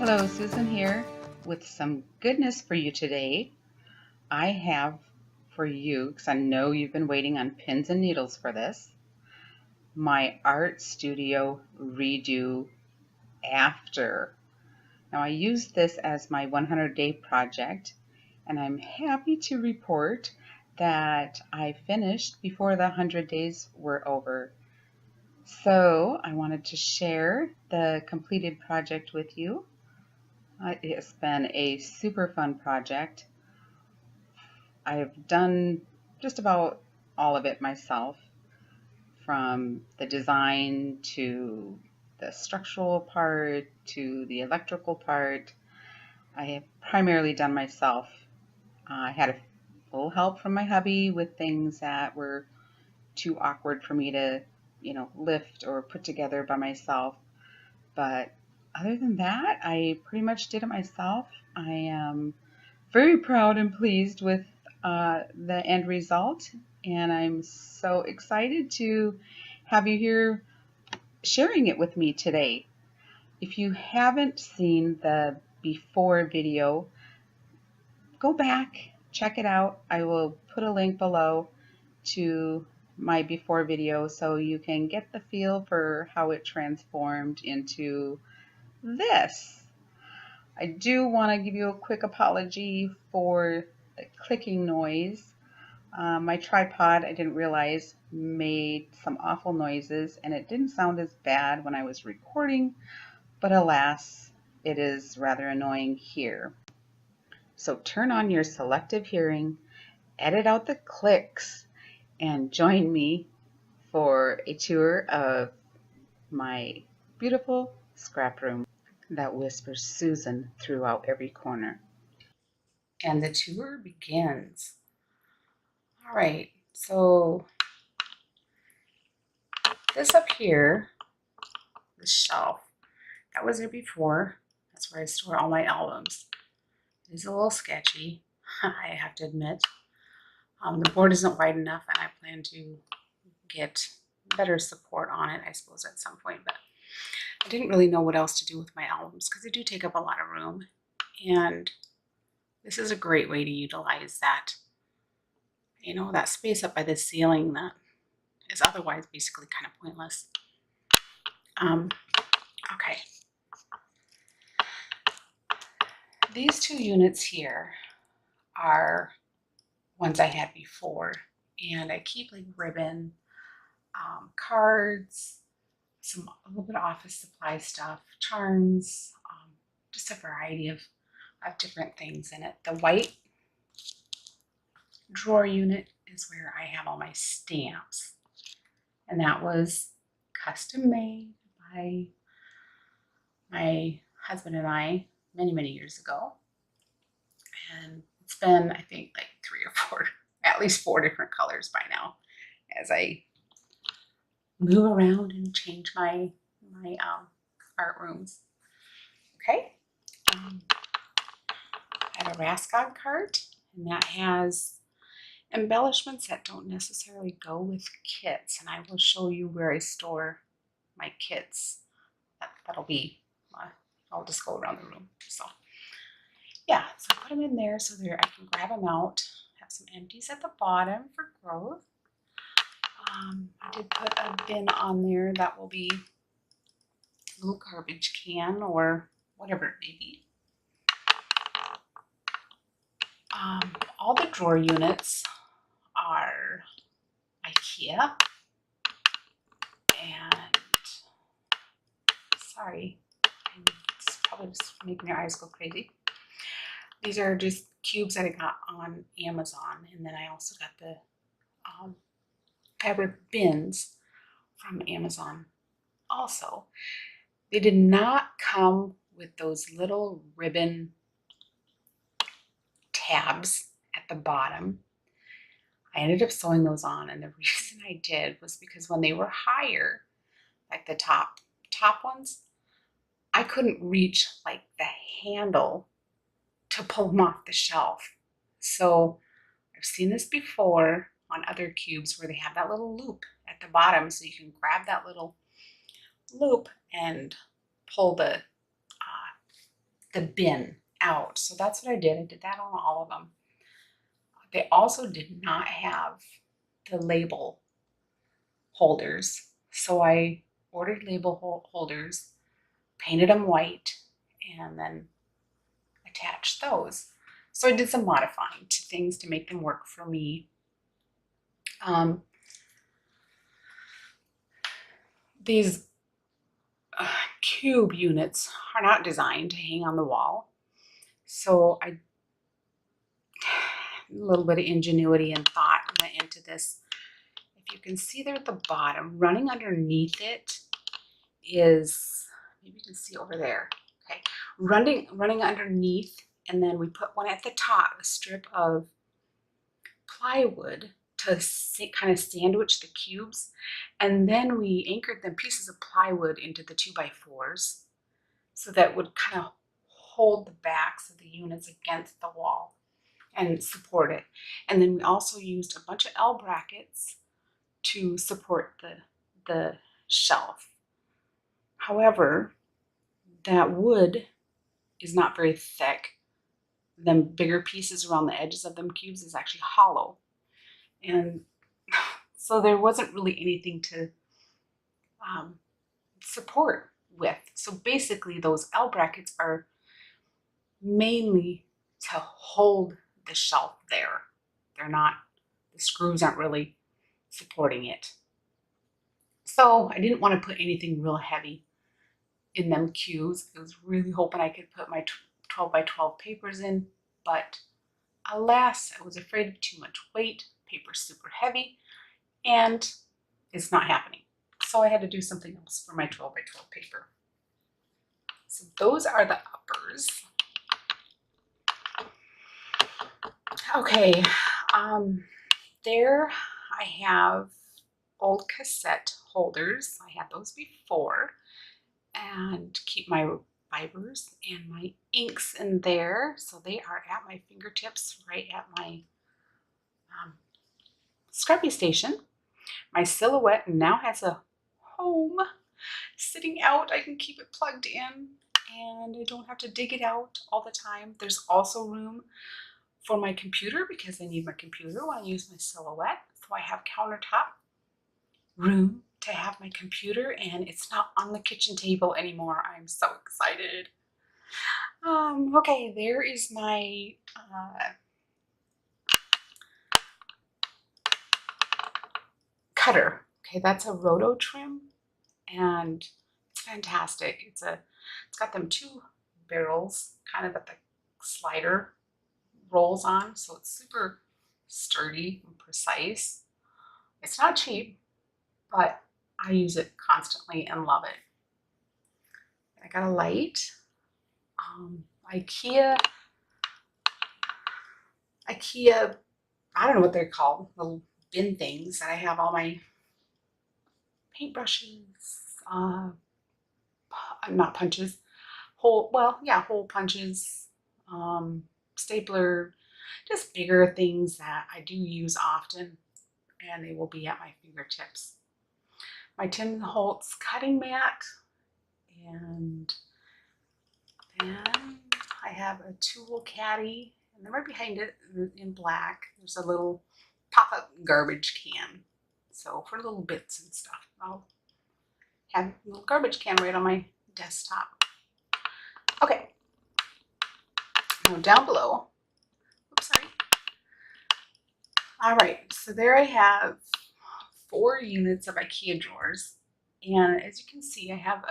Hello, Susan here with some goodness for you today. I have for you, because I know you've been waiting on pins and needles for this, my art studio redo after. Now I used this as my 100-day project, and I'm happy to report that I finished before the 100 days were over. So I wanted to share the completed project with you. It has been a super fun project. I've done just about all of it myself, from the design to the structural part to the electrical part. I have primarily done myself. I had a little help from my hubby with things that were too awkward for me to, lift or put together by myself. But other than that, I pretty much did it myself. I am very proud and pleased with the end result, and I'm so excited to have you here sharing it with me today. If you haven't seen the before video, go back, check it out. I will put a link below to my before video so you can get the feel for how it transformed into this. I do want to give you a quick apology for the clicking noise. My tripod, I didn't realize, made some awful noises, and it didn't sound as bad when I was recording, but alas, it is rather annoying here. So turn on your selective hearing, edit out the clicks, and join me for a tour of my beautiful scrap room that whispers Susan throughout every corner. And the tour begins. All right, so this up here, the shelf, that was there before. That's where I store all my albums. It is a little sketchy, I have to admit. The board isn't wide enough, and I plan to get better support on it, I suppose, at some point. But I didn't really know what else to do with my albums because they do take up a lot of room. And this is a great way to utilize that, that space up by the ceiling that is otherwise basically kind of pointless. Okay. These two units here are ones I had before, and I keep like ribbon, cards, a little bit of office supply stuff, charms, just a variety of different things in it. The white drawer unit is where I have all my stamps, and that was custom made by my husband and I many years ago. And it's been, I think, like 3 or 4, at least 4 different colors by now, as I move around and change my art rooms. Okay. I have a Rascon cart, and that has embellishments that don't necessarily go with kits, and I will show you where I store my kits. That'll be, I'll just go around the room. So yeah, so I put them in there so there I can grab them out. Have some empties at the bottom for growth. I did put a bin on there that will be a little garbage can or whatever it may be. All the drawer units are IKEA, and sorry, it's probably just making your eyes go crazy. These are just cubes that I got on Amazon, and then I also got the fabric bins from Amazon also. They did not come with those little ribbon tabs at the bottom. I ended up sewing those on, and the reason I did was because when they were higher, like the top ones, I couldn't reach like the handle to pull them off the shelf. So I've seen this before on other cubes where they have that little loop at the bottom, so you can grab that little loop and pull the the bin out. So that's what I did. I did that on all of them. They also did not have the label holders. So I ordered label holders, painted them white, and then attached those. So I did some modifying to things to make them work for me. These cube units are not designed to hang on the wall. So a little bit of ingenuity and thought went into this. If you can see there at the bottom, running underneath it is, maybe you can see over there. Okay, running underneath, and then we put one at the top, a strip of plywood to kind of sandwich the cubes, and then we anchored them pieces of plywood into the 2x4s, so that would kind of hold the backs of the units against the wall and support it. And then we also used a bunch of L brackets to support the shelf. However, that wood is not very thick. Them bigger pieces around the edges of them cubes is actually hollow. And so there wasn't really anything to support with. So basically those L brackets are mainly to hold the shelf there. They're not, the screws aren't really supporting it. So I didn't want to put anything real heavy in them cubes. I was really hoping I could put my 12x12 papers in, but alas, I was afraid of too much weight. Paper's super heavy, and it's not happening. So I had to do something else for my 12x12 paper. So those are the uppers. Okay, there I have old cassette holders. I had those before, and keep my fibers and my inks in there. So they are at my fingertips, right at my scrubbing station. My Silhouette now has a home sitting out. I can keep it plugged in and I don't have to dig it out all the time. There's also room for my computer because I need my computer when I use my Silhouette. So I have countertop room to have my computer, and it's not on the kitchen table anymore. I'm so excited. Okay, there is my cutter. Okay, that's a roto trim, and it's fantastic. It's got them two barrels kind of that the slider rolls on, so it's super sturdy and precise. It's not cheap, but I use it constantly and love it. I got a light. IKEA, I don't know what they're called, little bin things that I have all my paintbrushes, not punches, hole punches, stapler, just bigger things that I do use often, and they will be at my fingertips. My Tim Holtz cutting mat, and then I have a tool caddy, and then right behind it in black, there's a little pop-up garbage can. So for little bits and stuff, I'll have a little garbage can right on my desktop. Okay, now down below, oops, sorry. All right, so there I have 4 units of IKEA drawers, and as you can see, I have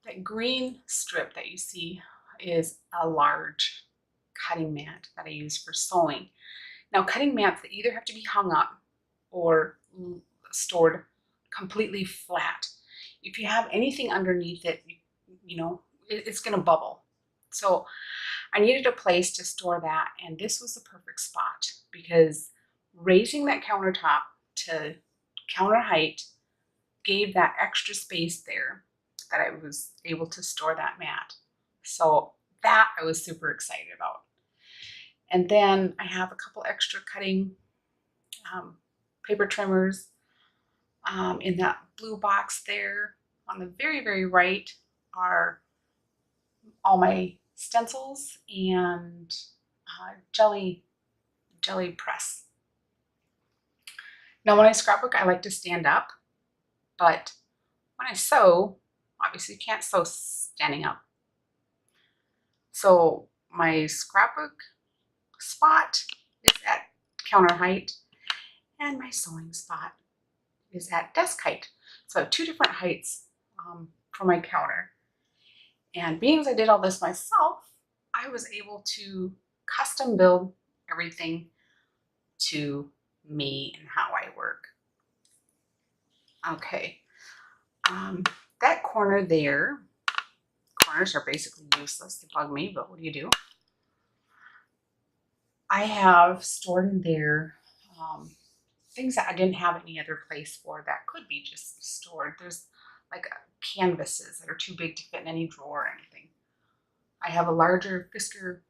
that green strip that you see is a large cutting mat that I use for sewing. Now, cutting mats, they either have to be hung up or stored completely flat. If you have anything underneath it, you know, it's going to bubble. So I needed a place to store that, and this was the perfect spot because raising that countertop to counter height gave that extra space there that I was able to store that mat. So that I was super excited about. And then I have a couple extra cutting paper trimmers in that blue box there. On the very, very right are all my stencils and jelly press. Now when I scrapbook, I like to stand up, but when I sew, obviously you can't sew standing up. So my scrapbook spot is at counter height and my sewing spot is at desk height. So I have two different heights for my counter. And being as I did all this myself, I was able to custom build everything to me and how I work. Okay, that corner there, corners are basically useless. They bug me, but what do you do? I have stored in there things that I didn't have any other place for that could be just stored. There's like canvases that are too big to fit in any drawer or anything. I have a larger Fisker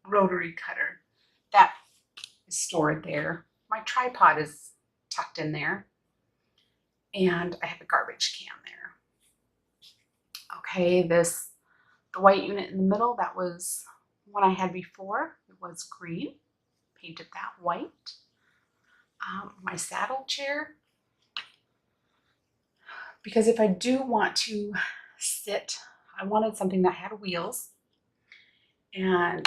rotary cutter that is stored there. My tripod is tucked in there. And I have a garbage can there. Okay, the white unit in the middle, that was one I had before. It was green, painted that white. My saddle chair, because if I do want to sit, I wanted something that had wheels and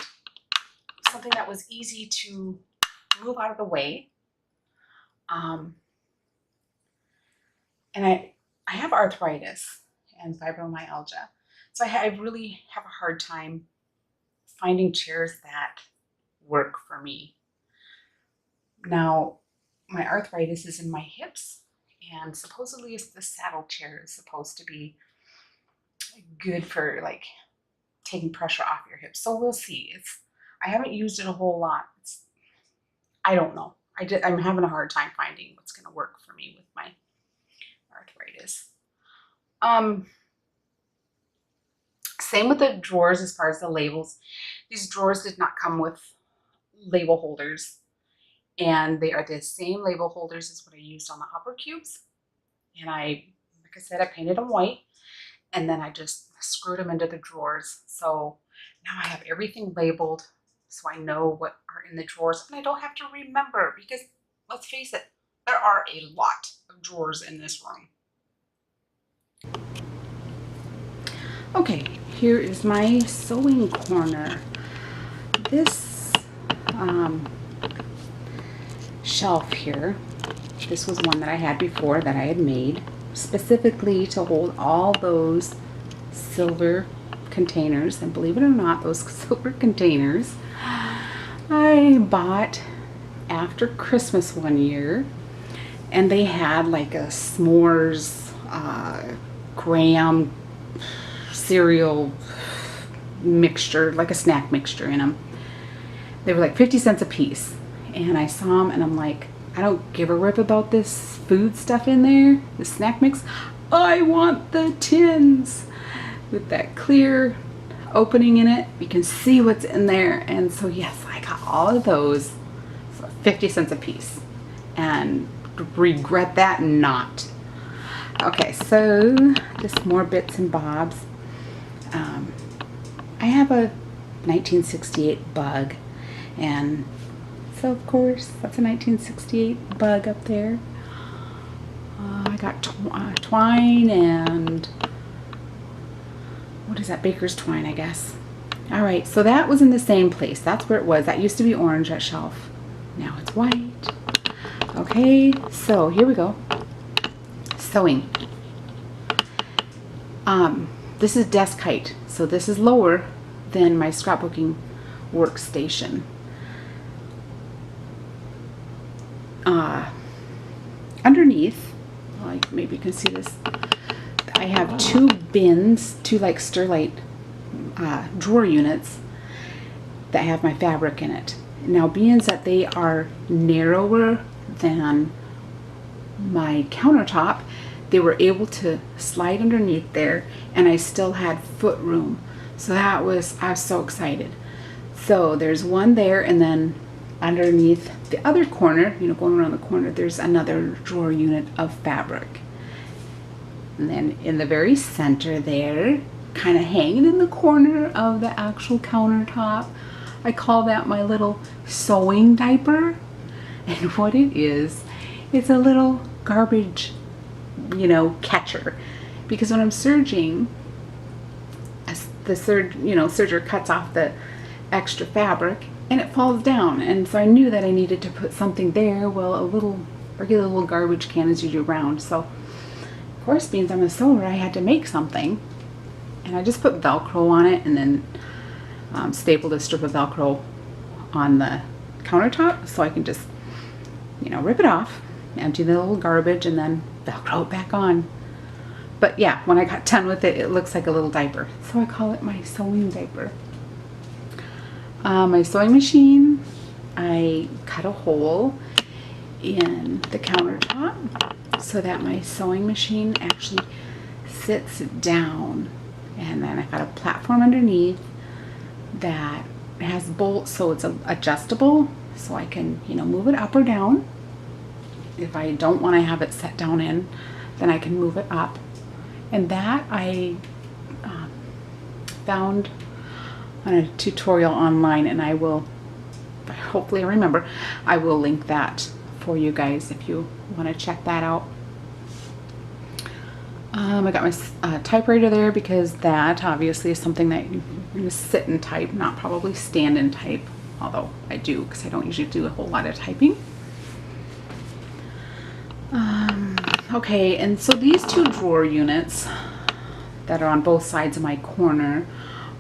something that was easy to move out of the way. And I have arthritis and fibromyalgia, so I really have a hard time finding chairs that work for me. Now, my arthritis is in my hips, and supposedly the saddle chair is supposed to be good for like taking pressure off your hips. So we'll see. I haven't used it a whole lot. I don't know. I'm having a hard time finding what's going to work for me with my arthritis. Same with the drawers as far as the labels. These drawers did not come with label holders, and they are the same label holders as what I used on the upper cubes. And like I said, I painted them white, and then I just screwed them into the drawers. So now I have everything labeled, so I know what are in the drawers, and I don't have to remember, because let's face it, there are a lot of drawers in this room. Okay, here is my sewing corner. This shelf here, this was one that I had before that I had made specifically to hold all those silver containers. And believe it or not, those silver containers I bought after Christmas one year, and they had like a s'mores graham cereal mixture, like a snack mixture in them. They were like 50 cents a piece, and I saw them and I'm like, I don't give a rip about this food stuff in there, the snack mix. I want the tins with that clear opening in it. You can see what's in there. And so yes, I got all of those for 50 cents a piece, and regret that not. Okay, so just more bits and bobs. I have a 1968 bug, and so of course that's a 1968 bug up there. I got twine and what is that, baker's twine, I guess. All right, so that was in the same place. That's where it was. That used to be orange, that shelf. Now it's white. Okay, so here we go. Sewing. This is desk height, so this is lower than my scrapbooking workstation. Underneath, like maybe you can see this, I have two bins, two like Sterlite drawer units that have my fabric in it. Now, being that they are narrower than my countertop, they were able to slide underneath there, and I still had foot room. So I was so excited. So there's one there, and then underneath the other corner, you know, going around the corner, there's another drawer unit of fabric. And then in the very center there, kind of hanging in the corner of the actual countertop. I call that my little sewing diaper. And what it is, it's a little garbage, catcher. Because when I'm serging, the serger cuts off the extra fabric and it falls down. And so I knew that I needed to put something there. Well, a regular little garbage can is usually round. So, of course, being I'm a sewer, I had to make something. And I just put Velcro on it and then stapled a strip of Velcro on the countertop so I can just, rip it off, empty the little garbage, and then Velcro it back on. But yeah, when I got done with it, it looks like a little diaper. So I call it my sewing diaper. My sewing machine, I cut a hole in the countertop so that my sewing machine actually sits down. And then I got a platform underneath that has bolts so it's adjustable, so I can, move it up or down. If I don't want to have it set down in, then I can move it up. And that I found on a tutorial online, and I will, hopefully I remember, I will link that for you guys if you want to check that out. I got my typewriter there because that obviously is something that you're going to sit and type, not probably stand and type, although I do because I don't usually do a whole lot of typing. Okay, and so these two drawer units that are on both sides of my corner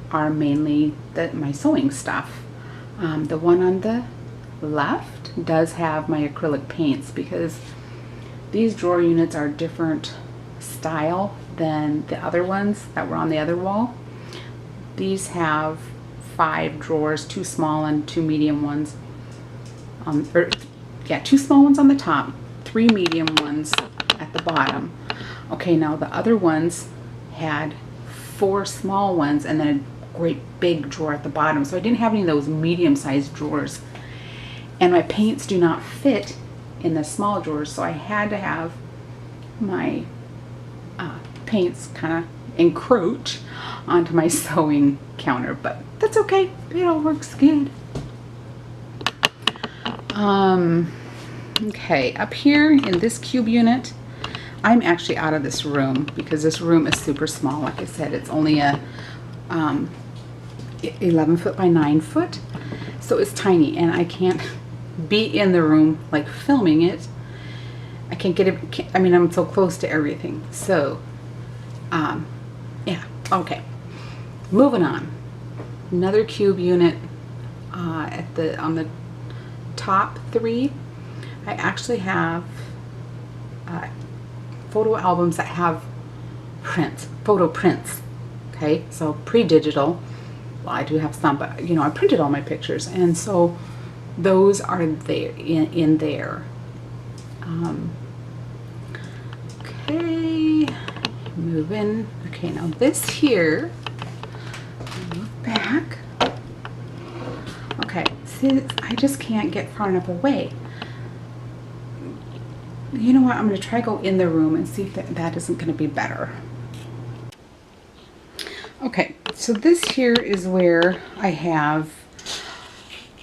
are mainly my sewing stuff. The one on the left does have my acrylic paints because these drawer units are different style than the other ones that were on the other wall. These have 5 drawers, 2 small and 2 medium ones. 2 small ones on the top, 3 medium ones at the bottom. Okay, now the other ones had 4 small ones and then a great big drawer at the bottom. So I didn't have any of those medium-sized drawers. And my paints do not fit in the small drawers, so I had to have my paints kind of encroach onto my sewing counter, but that's okay. It all works good. Okay, up here in this cube unit, I'm actually out of this room because this room is super small. Like I said, it's only a 11 foot by 9 foot, so it's tiny, and I can't be in the room like filming it. I can't get it. I'm so close to everything. So, yeah. Okay. Moving on. Another cube unit on the top 3. I actually have photo albums that have photo prints. Okay, so pre-digital. Well, I do have some, but I printed all my pictures, and so those are there in there. Okay, moving. Okay, now this here, move back. Okay, see, I just can't get far enough away. You know what, I'm going to try go in the room and see if that isn't going to be better. Okay, so this here is where I have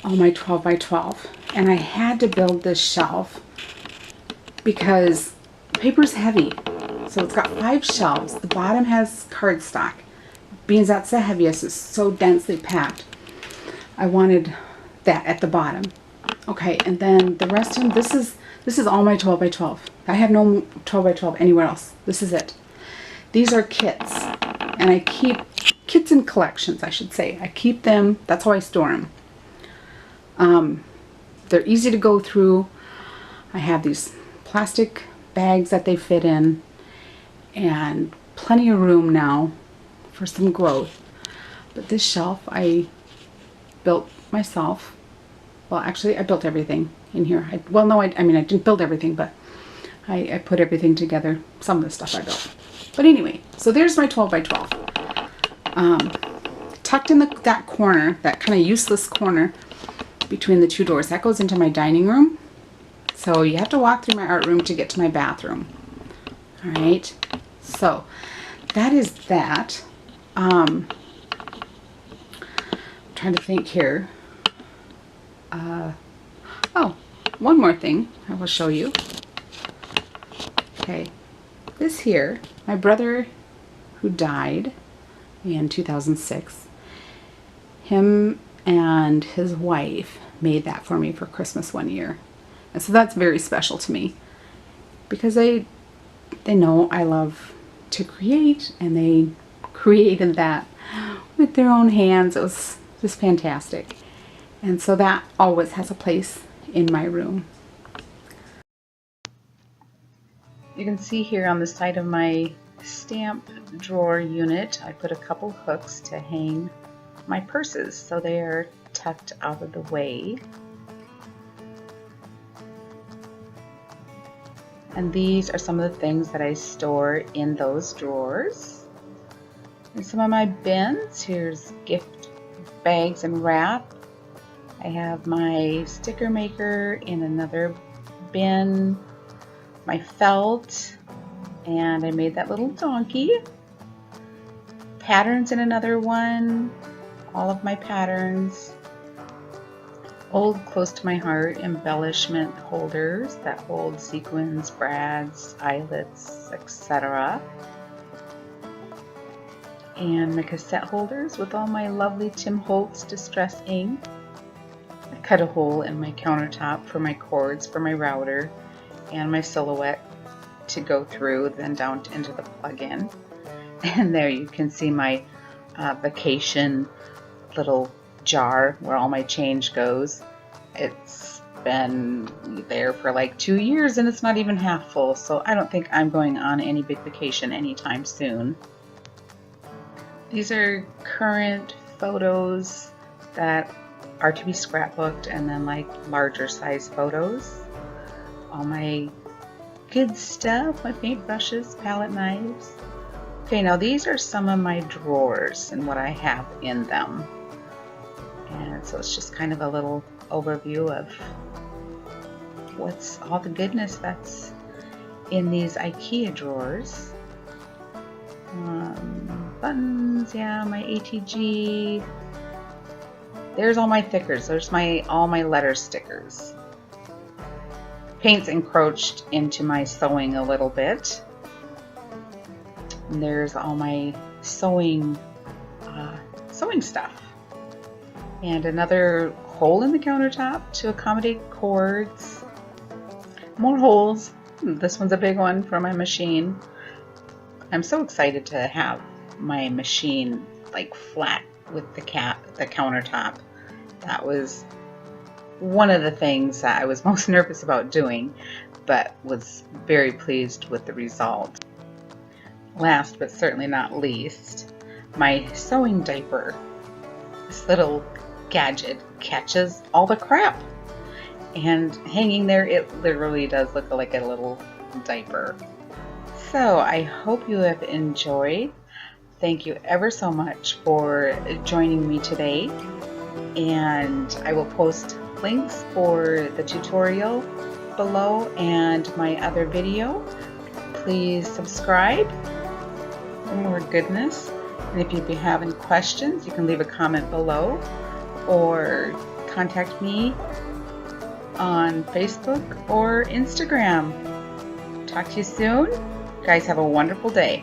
all my 12 by 12, and I had to build this shelf because paper's heavy. So it's got 5 shelves. The bottom has cardstock. Being that's the heaviest, it's so densely packed. I wanted that at the bottom. Okay, and then the rest of them, this is all my 12 by 12. I have no 12 by 12 anywhere else. This is it. These are kits, and I keep kits in collections, I should say. I keep them, that's how I store them. They're easy to go through. I have these plastic bags that they fit in, and plenty of room now for some growth. But this shelf I built myself. Well, actually, I built everything in here. I didn't build everything, but I put everything together. Some of the stuff I built. But anyway, so there's my 12 by 12. Tucked in that corner, that kind of useless corner between the 2 doors, that goes into my dining room. So you have to walk through my art room to get to my bathroom. All right, so that is that. trying to think here. Oh, one more thing I will show you. Okay, this here, my brother who died in 2006, him and his wife made that for me for Christmas one year. And so that's very special to me because they know I love to create, and they created that with their own hands. It was just fantastic. And so that always has a place in my room. You can see here on the side of my stamp drawer unit, I put a couple hooks to hang my purses so they are tucked out of the way. And these are some of the things that I store in those drawers. And some of my bins, here's gift bags and wrap. I have my sticker maker in another bin, my felt, and I made that little donkey. Patterns in another one, all of my patterns. Old close to my heart embellishment holders that hold sequins, brads, eyelets, etc. And my cassette holders with all my lovely Tim Holtz distress ink. I cut a hole in my countertop for my cords for my router and my silhouette to go through, then down into the plug-in. And there you can see my vacation little jar where all my change goes. It's been there for like 2 years and it's not even half full, so I don't think I'm going on any big vacation anytime soon. These are current photos that are to be scrapbooked, and then like larger size photos. All my good stuff, my paintbrushes, palette knives. Okay, now these are some of my drawers and what I have in them. And so it's just kind of a little overview of what's all the goodness that's in these IKEA drawers. Buttons, yeah, my ATG. There's all my thickers. There's all my letter stickers. Paint's encroached into my sewing a little bit. And there's all my sewing stuff. And another hole in the countertop to accommodate cords. More holes. This one's a big one for my machine. I'm so excited to have my machine like flat with the countertop. That was one of the things that I was most nervous about doing, but was very pleased with the result. Last but certainly not least, my sewing diaper. This little gadget catches all the crap, and hanging there it literally does look like a little diaper. So I hope you have enjoyed. Thank you ever so much for joining me today, and I will post links for the tutorial below and my other video. Please subscribe for more goodness, and if you have any questions you can leave a comment below or contact me on Facebook or Instagram. Talk to you soon. Guys, have a wonderful day.